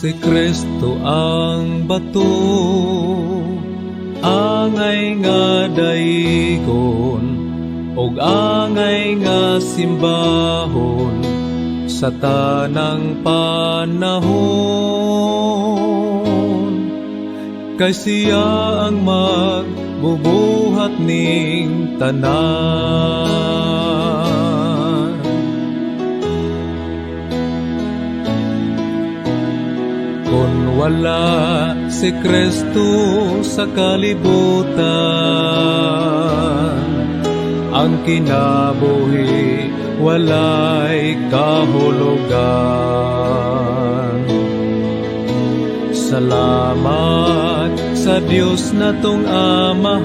Si Kristo ang bato, angay nga daigon, og angay nga simbahon sa tanang panahon. Kay siya ang magbubuhat ning tanan. Kung wala si Kristo sa kalibutan, ang kinabuhi walay kahulugan. Salamat sa Dios natong Amahan,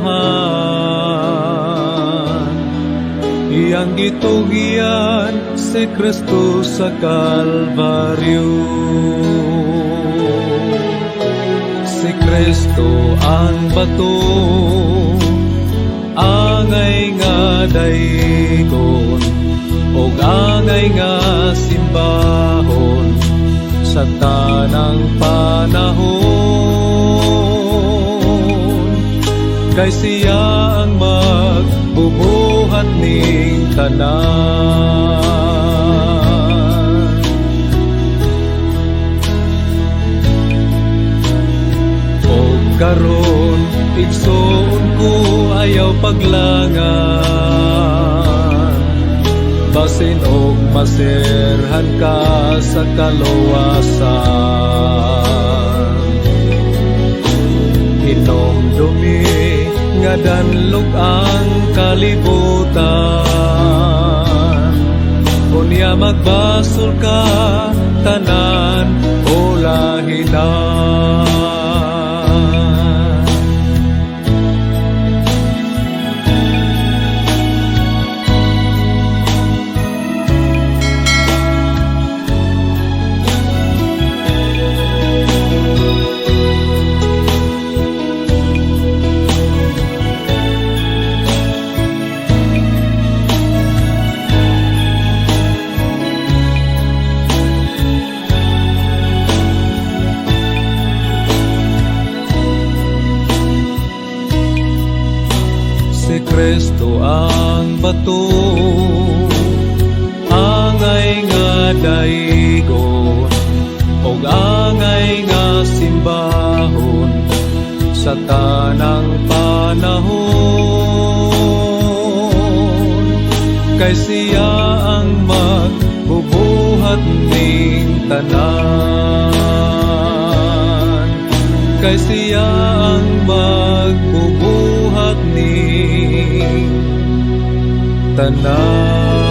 iyang gitugian si Kristo sa Kalbaryo. Si Kristo ang bato, angay nga daigon, og angay nga simbahon sa tanang panahon. Kay siya ang magbubuhat ning tanan. Og karon igsoon ko ayaw paglangan, basin og maserhan ka sa kaluwasan. Inomdumi nga danlog ang kalibutan, unya magbasol ka tanan o lahinan. Si Kristo ang bato, angay nga daigon, og angay nga simbahon sa tanang panahon. Kay siya ang magbubuhat ning tanan. Kay siya ang magbubuhat ning tanan.